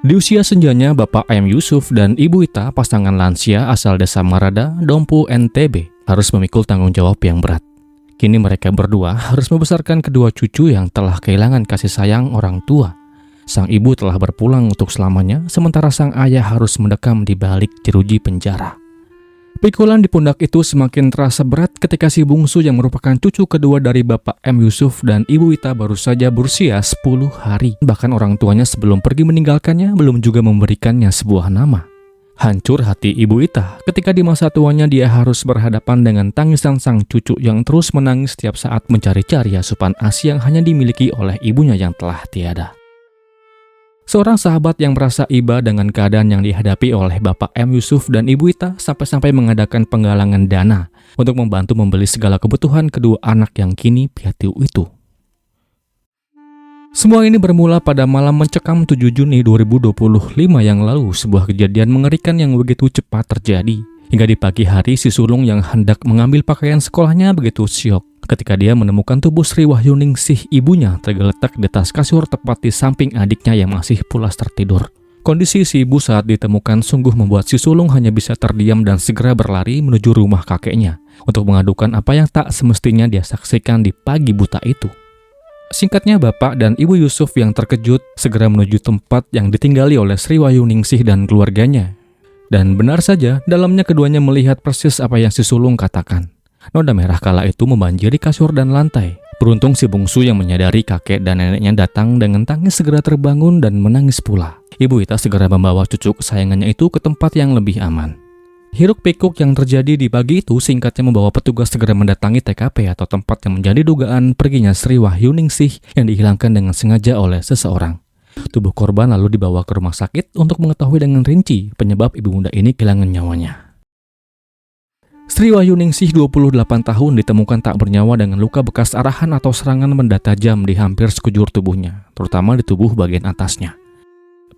Di usia senjanya, Bapak M. Yusuf dan Ibu Ita, pasangan lansia asal desa Marada, Dompu, NTB, harus memikul tanggung jawab yang berat. Kini mereka berdua harus membesarkan kedua cucu yang telah kehilangan kasih sayang orang tua. Sang ibu telah berpulang untuk selamanya, sementara sang ayah harus mendekam di balik jeruji penjara. Pikulan di pundak itu semakin terasa berat ketika si bungsu yang merupakan cucu kedua dari Bapak M. Yusuf dan Ibu Ita baru saja berusia 10 hari. Bahkan orang tuanya sebelum pergi meninggalkannya belum juga memberikannya sebuah nama. Hancur hati Ibu Ita ketika di masa tuanya dia harus berhadapan dengan tangisan sang cucu yang terus menangis setiap saat mencari-cari asupan ASI yang hanya dimiliki oleh ibunya yang telah tiada. Seorang sahabat yang merasa iba dengan keadaan yang dihadapi oleh Bapak M. Yusuf dan Ibu Ita sampai-sampai mengadakan penggalangan dana untuk membantu membeli segala kebutuhan kedua anak yang kini piatu itu. Semua ini bermula pada malam mencekam 7 Juni 2025 yang lalu, sebuah kejadian mengerikan yang begitu cepat terjadi. Hingga di pagi hari si sulung yang hendak mengambil pakaian sekolahnya begitu syok ketika dia menemukan tubuh Sri Wahyuningsih ibunya tergeletak di atas kasur tepat di samping adiknya yang masih pulas tertidur. Kondisi si ibu saat ditemukan sungguh membuat si sulung hanya bisa terdiam dan segera berlari menuju rumah kakeknya untuk mengadukan apa yang tak semestinya dia saksikan di pagi buta itu. Singkatnya, Bapak dan Ibu Yusuf yang terkejut segera menuju tempat yang ditinggali oleh Sri Wahyuningsih dan keluarganya. Dan benar saja, dalamnya keduanya melihat persis apa yang si sulung katakan. Noda merah kala itu membanjiri kasur dan lantai. Beruntung si bungsu yang menyadari kakek dan neneknya datang dengan tangis segera terbangun dan menangis pula. Ibu Ita segera membawa cucu kesayangannya itu ke tempat yang lebih aman. Hiruk pikuk yang terjadi di pagi itu singkatnya membawa petugas segera mendatangi TKP atau tempat yang menjadi dugaan perginya Sri Wahyuningsih yang dihilangkan dengan sengaja oleh seseorang. Tubuh korban lalu dibawa ke rumah sakit untuk mengetahui dengan rinci penyebab ibu muda ini kehilangan nyawanya. Sri Wahyuningsih 28 tahun ditemukan tak bernyawa dengan luka bekas arahan atau serangan benda tajam di hampir sekujur tubuhnya, terutama di tubuh bagian atasnya.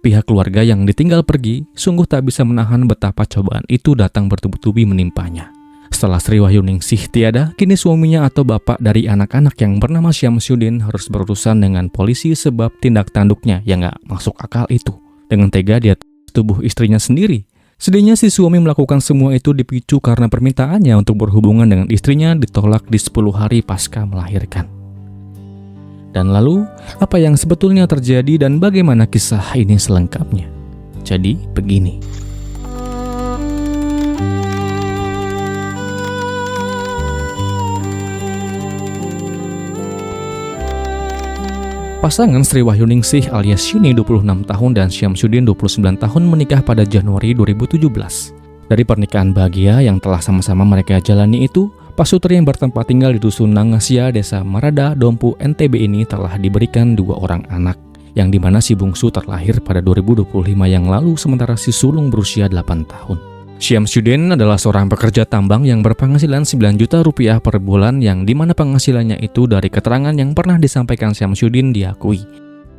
Pihak keluarga yang ditinggal pergi sungguh tak bisa menahan betapa cobaan itu datang bertubi-tubi menimpanya. Setelah Sri Wahyuningsih tiada, kini suaminya atau bapak dari anak-anak yang bernama Syamsuddin harus berurusan dengan polisi sebab tindak tanduknya yang gak masuk akal itu. Dengan tega dia tubuh istrinya sendiri. Sedihnya si suami melakukan semua itu dipicu karena permintaannya untuk berhubungan dengan istrinya ditolak di 10 hari pasca melahirkan. Dan lalu, apa yang sebetulnya terjadi dan bagaimana kisah ini selengkapnya? Jadi, begini. Pasangan Sri Wahyuningsih alias Yuni 26 tahun dan Syamsuddin 29 tahun menikah pada Januari 2017. Dari pernikahan bahagia yang telah sama-sama mereka jalani itu, pasutri yang bertempat tinggal di Dusun Nangasya, Desa Marada, Dompu, NTB ini telah diberikan 2 orang anak, yang dimana si bungsu terlahir pada 2025 yang lalu sementara si sulung berusia 8 tahun. Syamsuddin adalah seorang pekerja tambang yang berpenghasilan 9 juta rupiah per bulan yang dimana penghasilannya itu dari keterangan yang pernah disampaikan Syamsuddin diakui.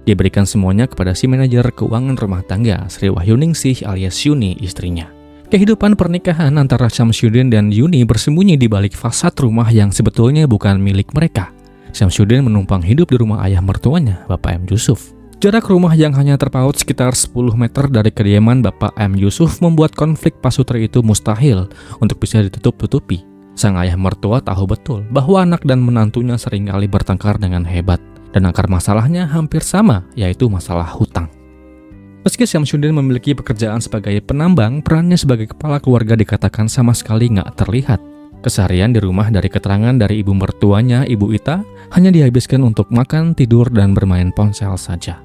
Dia berikan semuanya kepada si manajer keuangan rumah tangga Sri Wahyuningsih alias Yuni istrinya. Kehidupan pernikahan antara Syamsuddin dan Yuni bersembunyi di balik fasad rumah yang sebetulnya bukan milik mereka. Syamsuddin menumpang hidup di rumah ayah mertuanya, Bapak M. Yusuf. Jarak rumah yang hanya terpaut sekitar 10 meter dari kediaman Bapak M. Yusuf membuat konflik pasutri itu mustahil untuk bisa ditutup-tutupi. Sang ayah mertua tahu betul bahwa anak dan menantunya seringkali bertengkar dengan hebat, dan akar masalahnya hampir sama, yaitu masalah hutang. Meski Syamsuddin memiliki pekerjaan sebagai penambang, perannya sebagai kepala keluarga dikatakan sama sekali nggak terlihat. Keseharian di rumah dari keterangan dari ibu mertuanya, Ibu Ita, hanya dihabiskan untuk makan, tidur, dan bermain ponsel saja.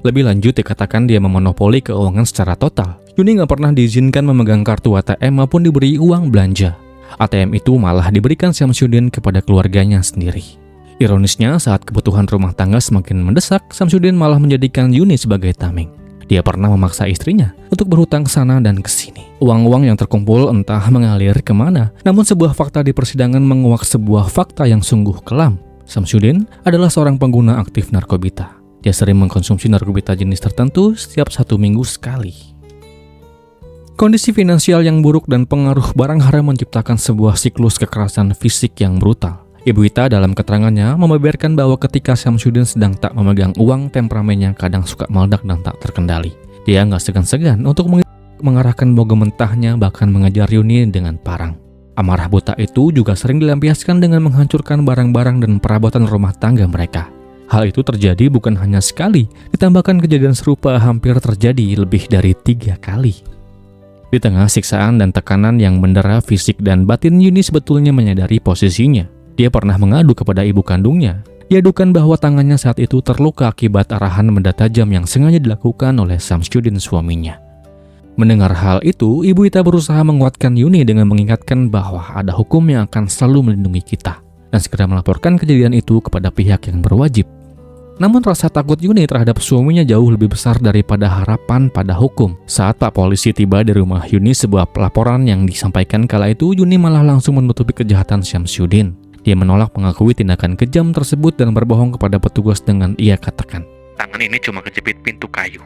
Lebih lanjut dikatakan dia memonopoli keuangan secara total. Yuni nggak pernah diizinkan memegang kartu ATM maupun diberi uang belanja. ATM itu malah diberikan Syamsuddin kepada keluarganya sendiri. Ironisnya, saat kebutuhan rumah tangga semakin mendesak, Syamsuddin malah menjadikan Yuni sebagai tameng. Dia pernah memaksa istrinya untuk berhutang sana dan kesini. Uang-uang yang terkumpul entah mengalir kemana. Namun sebuah fakta di persidangan menguak sebuah fakta yang sungguh kelam. Syamsuddin adalah seorang pengguna aktif narkobita. Dia sering mengkonsumsi narkobita jenis tertentu setiap 1 minggu sekali. Kondisi finansial yang buruk dan pengaruh barang haram menciptakan sebuah siklus kekerasan fisik yang brutal, Ibu Ita dalam keterangannya membeberkan bahwa ketika Syamsuddin sedang tak memegang uang, temperamennya kadang suka meledak dan tak terkendali. Dia nggak segan-segan untuk mengarahkan boga mentahnya, bahkan mengejar Yuni dengan parang. Amarah buta itu juga sering dilampiaskan dengan menghancurkan barang-barang dan perabotan rumah tangga mereka. Hal itu terjadi bukan hanya sekali, ditambahkan kejadian serupa hampir terjadi lebih dari 3 kali. Di tengah siksaan dan tekanan yang mendera fisik dan batin, Yuni sebetulnya menyadari posisinya. Dia pernah mengadu kepada ibu kandungnya. Diadukan bahwa tangannya saat itu terluka akibat arahan benda tajam yang sengaja dilakukan oleh Syamsuddin suaminya. Mendengar hal itu, Ibu Ita berusaha menguatkan Yuni dengan mengingatkan bahwa ada hukum yang akan selalu melindungi kita dan segera melaporkan kejadian itu kepada pihak yang berwajib. Namun rasa takut Yuni terhadap suaminya jauh lebih besar daripada harapan pada hukum. Saat Pak Polisi tiba di rumah Yuni, sebuah pelaporan yang disampaikan kala itu, Yuni malah langsung menutupi kejahatan Syamsuddin. Dia menolak mengakui tindakan kejam tersebut dan berbohong kepada petugas dengan ia katakan, "Tangan ini cuma kejepit pintu kayu."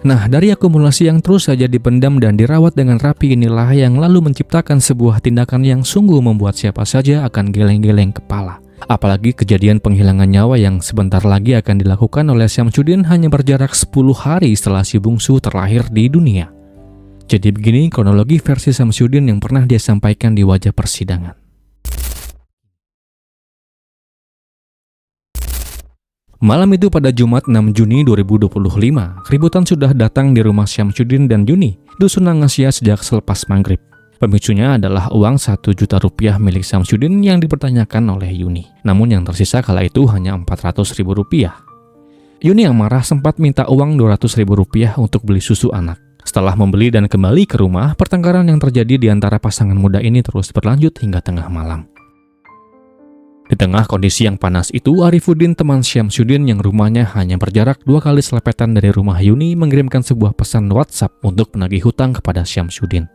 Nah, dari akumulasi yang terus saja dipendam dan dirawat dengan rapi inilah yang lalu menciptakan sebuah tindakan yang sungguh membuat siapa saja akan geleng-geleng kepala. Apalagi kejadian penghilangan nyawa yang sebentar lagi akan dilakukan oleh Syamsuddin hanya berjarak 10 hari setelah si bungsu terlahir di dunia. Jadi begini kronologi versi Syamsuddin yang pernah dia sampaikan di wajah persidangan. Malam itu pada Jumat 6 Juni 2025, keributan sudah datang di rumah Syamsuddin dan Yuni, dusun Nangasya sejak selepas maghrib. Pemicunya adalah uang 1 juta rupiah milik Syamsuddin yang dipertanyakan oleh Yuni. Namun yang tersisa kala itu hanya 400 ribu rupiah. Yuni yang marah sempat minta uang 200 ribu rupiah untuk beli susu anak. Setelah membeli dan kembali ke rumah, pertengkaran yang terjadi di antara pasangan muda ini terus berlanjut hingga tengah malam. Di tengah kondisi yang panas itu, Arifuddin, teman Syamsuddin yang rumahnya hanya berjarak 2 kali selepetan dari rumah Yuni, mengirimkan sebuah pesan WhatsApp untuk menagih hutang kepada Syamsuddin.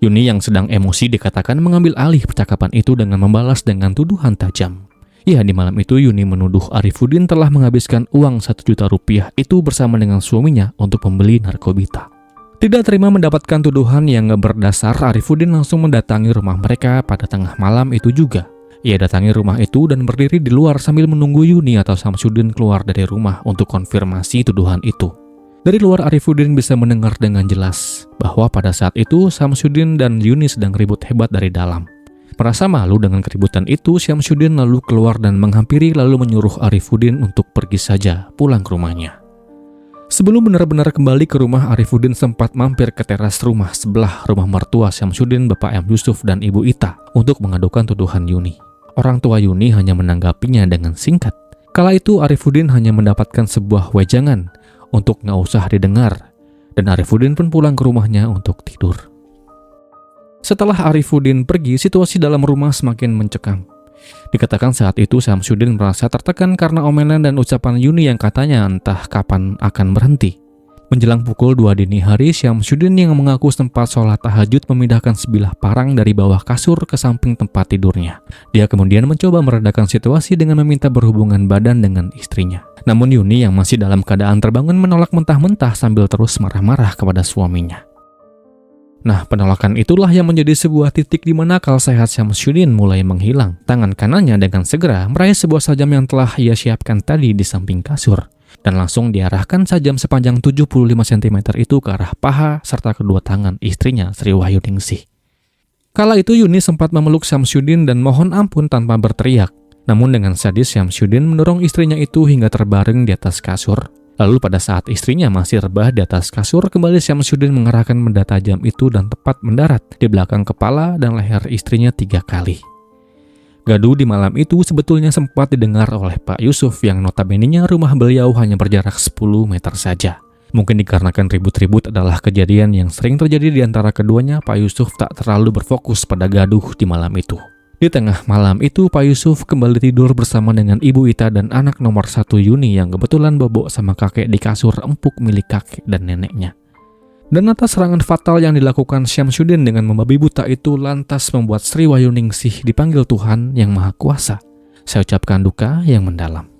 Yuni yang sedang emosi dikatakan mengambil alih percakapan itu dengan membalas dengan tuduhan tajam. Ya, di malam itu Yuni menuduh Arifuddin telah menghabiskan uang 1 juta rupiah itu bersama dengan suaminya untuk membeli narkobita. Tidak terima mendapatkan tuduhan yang berdasar, Arifuddin langsung mendatangi rumah mereka pada tengah malam itu juga. Ia datangi rumah itu dan berdiri di luar sambil menunggu Yuni atau Syamsuddin keluar dari rumah untuk konfirmasi tuduhan itu. Dari luar, Arifuddin bisa mendengar dengan jelas bahwa pada saat itu Syamsuddin dan Yuni sedang ribut hebat dari dalam. Merasa malu dengan keributan itu, Syamsuddin lalu keluar dan menghampiri lalu menyuruh Arifuddin untuk pergi saja pulang ke rumahnya. Sebelum benar-benar kembali ke rumah, Arifuddin sempat mampir ke teras rumah sebelah rumah mertua Syamsuddin, Bapak M. Yusuf dan Ibu Ita, untuk mengadukan tuduhan Yuni. Orang tua Yuni hanya menanggapinya dengan singkat. Kala itu Arifuddin hanya mendapatkan sebuah wejangan untuk nggak usah didengar, dan Arifuddin pun pulang ke rumahnya untuk tidur. Setelah Arifuddin pergi, situasi dalam rumah semakin mencekam. Dikatakan saat itu Syamsuddin merasa tertekan karena omelan dan ucapan Yuni yang katanya entah kapan akan berhenti. Menjelang pukul 2 dini hari, Syamsuddin yang mengaku sempat sholat tahajud memindahkan sebilah parang dari bawah kasur ke samping tempat tidurnya. Dia kemudian mencoba meredakan situasi dengan meminta berhubungan badan dengan istrinya. Namun Yuni yang masih dalam keadaan terbangun menolak mentah-mentah sambil terus marah-marah kepada suaminya. Nah, penolakan itulah yang menjadi sebuah titik di mana akal sehat Syamsuddin mulai menghilang. Tangan kanannya dengan segera meraih sebuah sajam yang telah ia siapkan tadi di samping kasur. Dan langsung diarahkan sajam sepanjang 75 cm itu ke arah paha serta kedua tangan istrinya Sri Wahyuningsih. Kala itu Yuni sempat memeluk Syamsuddin dan mohon ampun tanpa berteriak. Namun dengan sadis Syamsuddin mendorong istrinya itu hingga terbaring di atas kasur. Lalu pada saat istrinya masih rebah di atas kasur, kembali Syamsuddin mengarahkan benda tajam itu dan tepat mendarat di belakang kepala dan leher istrinya 3 kali. Gaduh di malam itu sebetulnya sempat didengar oleh Pak Yusuf yang notabene-nya rumah beliau hanya berjarak 10 meter saja. Mungkin dikarenakan ribut-ribut adalah kejadian yang sering terjadi di antara keduanya, Pak Yusuf tak terlalu berfokus pada gaduh di malam itu. Di tengah malam itu, Pak Yusuf kembali tidur bersama dengan Ibu Ita dan anak nomor 1 Yuni yang kebetulan bobok sama kakek di kasur empuk milik kakek dan neneknya. Dan atas serangan fatal yang dilakukan Syamsuddin dengan membabi buta itu lantas membuat Sri Wahyuningsih dipanggil Tuhan yang Maha Kuasa. Saya ucapkan duka yang mendalam.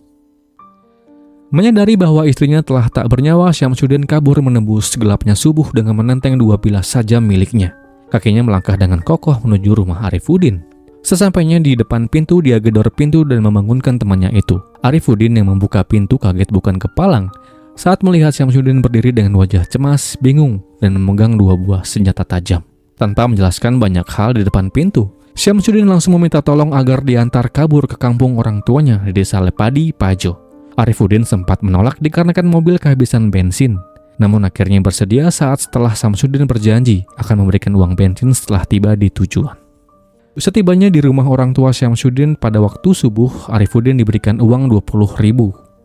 Menyadari bahwa istrinya telah tak bernyawa, Syamsuddin kabur menembus gelapnya subuh dengan menenteng 2 bilah sajam miliknya. Kakinya melangkah dengan kokoh menuju rumah Arifuddin. Sesampainya di depan pintu, dia gedor pintu dan membangunkan temannya itu. Arifudin yang membuka pintu kaget bukan kepalang saat melihat Syamsuddin berdiri dengan wajah cemas, bingung, dan memegang 2 buah senjata tajam. Tanpa menjelaskan banyak hal di depan pintu, Syamsuddin langsung meminta tolong agar diantar kabur ke kampung orang tuanya di desa Lepadi, Pajo. Arifudin sempat menolak dikarenakan mobil kehabisan bensin. Namun akhirnya bersedia saat setelah Syamsuddin berjanji akan memberikan uang bensin setelah tiba di tujuan. Setibanya di rumah orang tua Syamsuddin pada waktu subuh, Arifudin diberikan uang 20.000.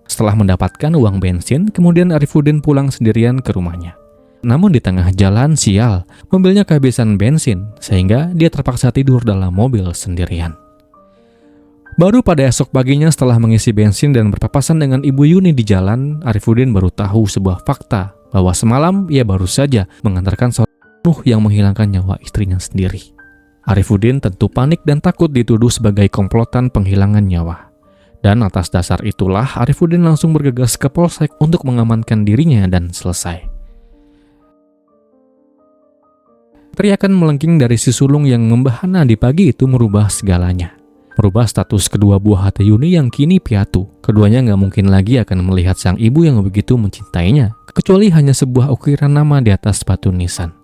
Setelah mendapatkan uang bensin, kemudian Arifudin pulang sendirian ke rumahnya. Namun di tengah jalan, sial, mobilnya kehabisan bensin, sehingga dia terpaksa tidur dalam mobil sendirian. Baru pada esok paginya setelah mengisi bensin dan berpapasan dengan Ibu Yuni di jalan, Arifudin baru tahu sebuah fakta bahwa semalam ia baru saja mengantarkan seorang pembunuh yang menghilangkan nyawa istrinya sendiri. Arifudin tentu panik dan takut dituduh sebagai komplotan penghilangan nyawa. Dan atas dasar itulah Arifudin langsung bergegas ke polsek untuk mengamankan dirinya dan selesai. Teriakan melengking dari si sulung yang membahana di pagi itu merubah segalanya. Merubah status kedua buah hati Yuni yang kini piatu. Keduanya nggak mungkin lagi akan melihat sang ibu yang begitu mencintainya, kecuali hanya sebuah ukiran nama di atas batu nisan.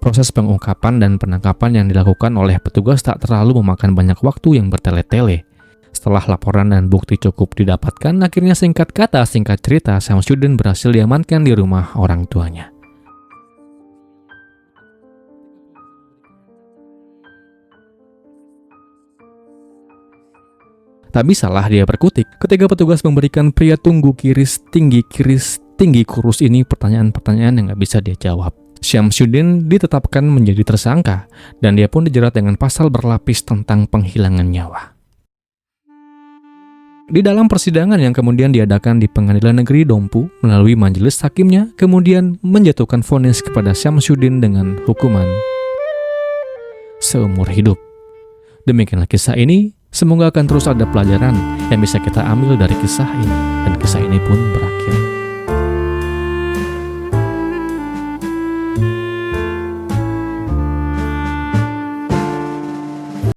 Proses pengungkapan dan penangkapan yang dilakukan oleh petugas tak terlalu memakan banyak waktu yang bertele-tele. Setelah laporan dan bukti cukup didapatkan, akhirnya singkat kata singkat cerita, Syamsuddin berhasil diamankan di rumah orang tuanya. Tak bisalah dia berkutik ketika petugas memberikan pria tunggu kiris tinggi kurus ini pertanyaan-pertanyaan yang gak bisa dia jawab. Syamsuddin ditetapkan menjadi tersangka dan dia pun dijerat dengan pasal berlapis tentang penghilangan nyawa. Di dalam persidangan yang kemudian diadakan di Pengadilan Negeri Dompu melalui majelis hakimnya kemudian menjatuhkan vonis kepada Syamsuddin dengan hukuman seumur hidup. Demikianlah kisah ini, semoga akan terus ada pelajaran yang bisa kita ambil dari kisah ini dan kisah ini pun berakhir